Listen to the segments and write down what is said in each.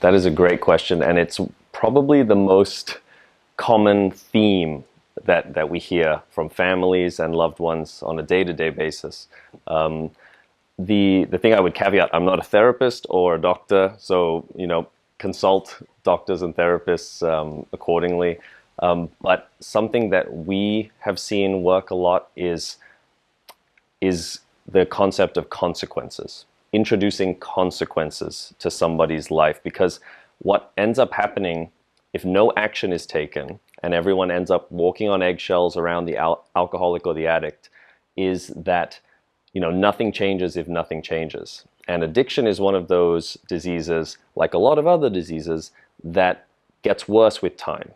That is a great question, and it's probably the most common theme that we hear from families and loved ones on a day-to-day basis. Um, the thing I would caveat, I'm not a therapist or a doctor, so consult doctors and therapists accordingly. But something that we have seen work a lot is the concept of consequences, introducing consequences to somebody's life. Because what ends up happening if no action is taken and everyone ends up walking on eggshells around the alcoholic or the addict is that nothing changes if nothing changes. And addiction is one of those diseases, like a lot of other diseases, that gets worse with time.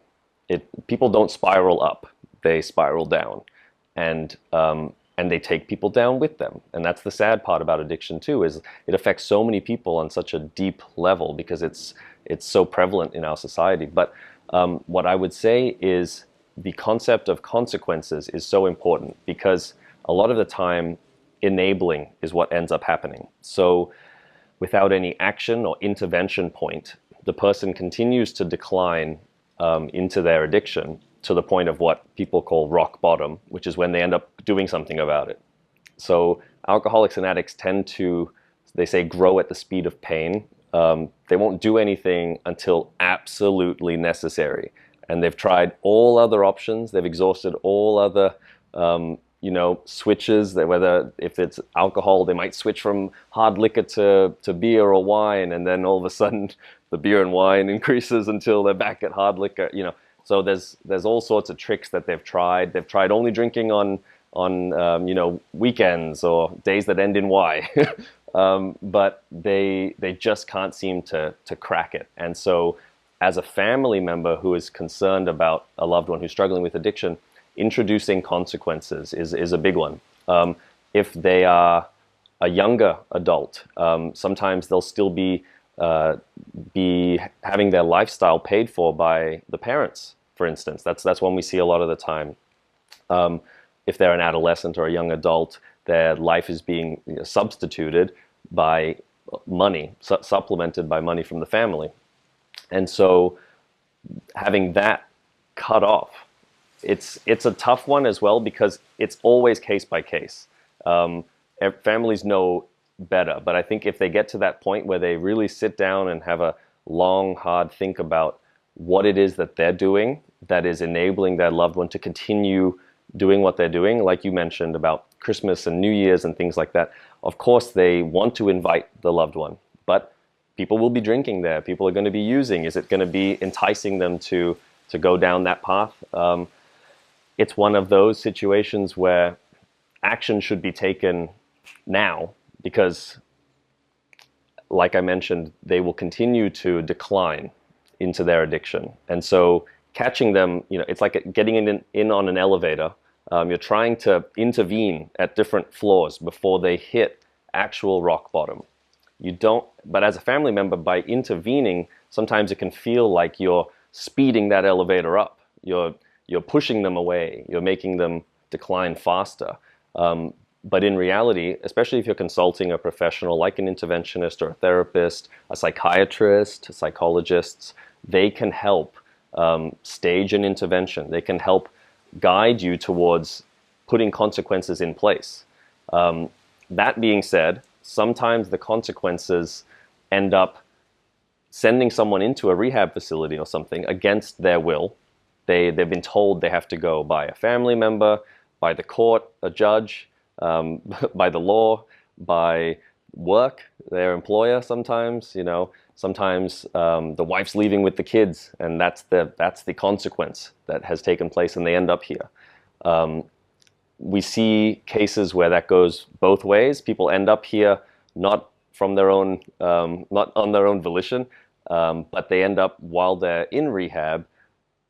People don't spiral up; they spiral down, and they take people down with them. And that's the sad part about addiction too, is it affects so many people on such a deep level because it's so prevalent in our society. But what I would say is the concept of consequences is so important because a lot of the time enabling is what ends up happening. So without any action or intervention point, the person continues to decline into their addiction to the point of what people call rock bottom, which is when they end up doing something about it. So alcoholics and addicts tend to, they say, grow at the speed of pain. They won't do anything until absolutely necessary. And they've tried all other options. They've exhausted all other switches, that whether if it's alcohol, they might switch from hard liquor to beer or wine, and then all of a sudden the beer and wine increases until they're back at hard liquor. So there's all sorts of tricks that they've tried. They've tried only drinking on weekends or days that end in Y, but they just can't seem to crack it. And so, as a family member who is concerned about a loved one who's struggling with addiction, introducing consequences is a big one. If they are a younger adult, sometimes they'll still be having their lifestyle paid for by the parents, for instance. That's one we see a lot of the time. If they're an adolescent or a young adult, their life is being substituted by money, supplemented by money from the family. And so having that cut off, it's a tough one as well because it's always case by case. Families know better, but I think if they get to that point where they really sit down and have a long, hard think about what it is that they're doing that is enabling their loved one to continue doing what they're doing, like you mentioned about Christmas and New Year's and things like that, of course they want to invite the loved one, but people will be drinking there, people are going to be using. Is it going to be enticing them to go down that path? It's one of those situations where action should be taken now because, like I mentioned, they will continue to decline into their addiction. And so catching them, it's like getting in on an elevator. You're trying to intervene at different floors before they hit actual rock bottom. But as a family member, by intervening, sometimes it can feel like you're speeding that elevator up. You're pushing them away. You're making them decline faster. But in reality, especially if you're consulting a professional like an interventionist or a therapist, a psychiatrist, psychologists, they can help stage an intervention. They can help guide you towards putting consequences in place. That being said, sometimes the consequences end up sending someone into a rehab facility or something against their will. They've been told they have to go by a family member, by the court, a judge, by the law, by work, their employer sometimes. Sometimes the wife's leaving with the kids, and that's the consequence that has taken place, and they end up here. We see cases where that goes both ways. People end up here not from their own, not on their own volition, but they end up while they're in rehab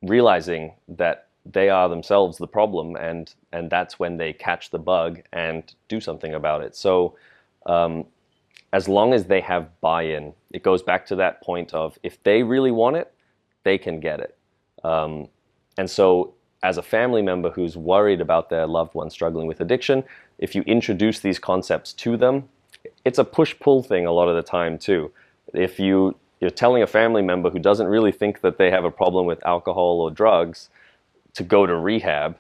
realizing that they are themselves the problem, and that's when they catch the bug and do something about it. So as long as they have buy-in, it goes back to that point of if they really want it, they can get it. And so as a family member who's worried about their loved one struggling with addiction, if you introduce these concepts to them, it's a push-pull thing a lot of the time too. If you you're telling a family member who doesn't really think that they have a problem with alcohol or drugs to go to rehab,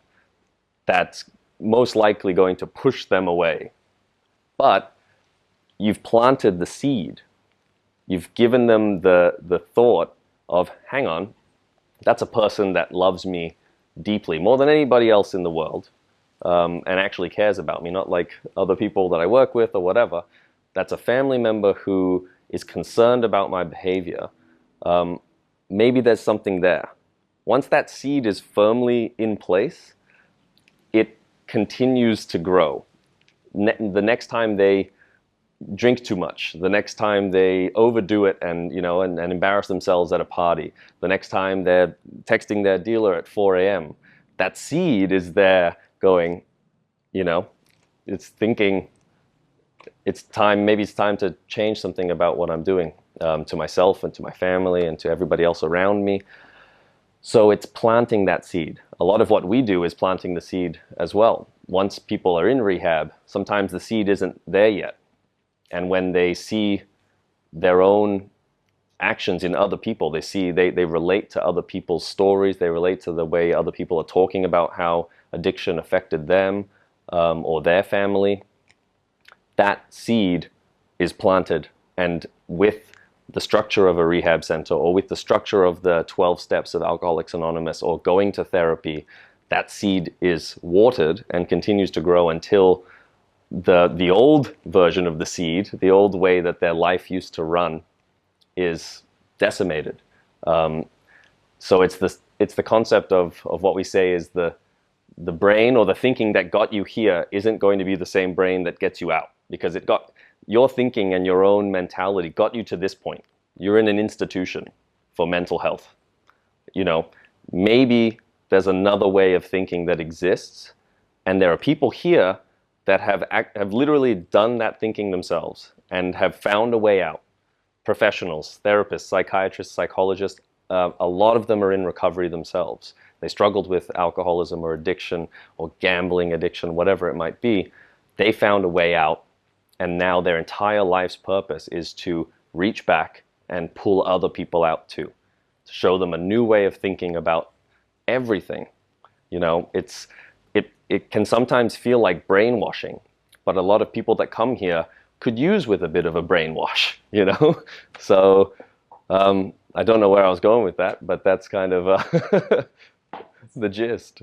that's most likely going to push them away. But you've planted the seed. You've given them the thought of, hang on, that's a person that loves me deeply, more than anybody else in the world, and actually cares about me, not like other people that I work with or whatever. That's a family member who is concerned about my behavior. Maybe there's something there. Once that seed is firmly in place, it continues to grow. The next time they drink too much, the next time they overdo it and embarrass themselves at a party, the next time they're texting their dealer at 4 a.m., that seed is there going, it's thinking, maybe it's time to change something about what I'm doing to myself and to my family and to everybody else around me. So it's planting that seed. A lot of what we do is planting the seed as well. Once people are in rehab, sometimes the seed isn't there yet. And when they see their own actions in other people, they relate to other people's stories, they relate to the way other people are talking about how addiction affected them or their family. That seed is planted, and with the structure of a rehab center or with the structure of the 12 steps of Alcoholics Anonymous or going to therapy, that seed is watered and continues to grow until the old version of the seed, the old way that their life used to run, is decimated. So it's the concept of what we say is the brain or the thinking that got you here isn't going to be the same brain that gets you out, because your thinking and your own mentality got you to this point. You're in an institution for mental health. Maybe there's another way of thinking that exists, and there are people here that have literally done that thinking themselves and have found a way out. Professionals, therapists, psychiatrists, psychologists, a lot of them are in recovery themselves. They struggled with alcoholism or addiction or gambling addiction, whatever it might be. They found a way out, and now their entire life's purpose is to reach back and pull other people out too, to show them a new way of thinking about everything. It can sometimes feel like brainwashing, but a lot of people that come here could use with a bit of a brainwash, So I don't know where I was going with that, but that's kind of the gist.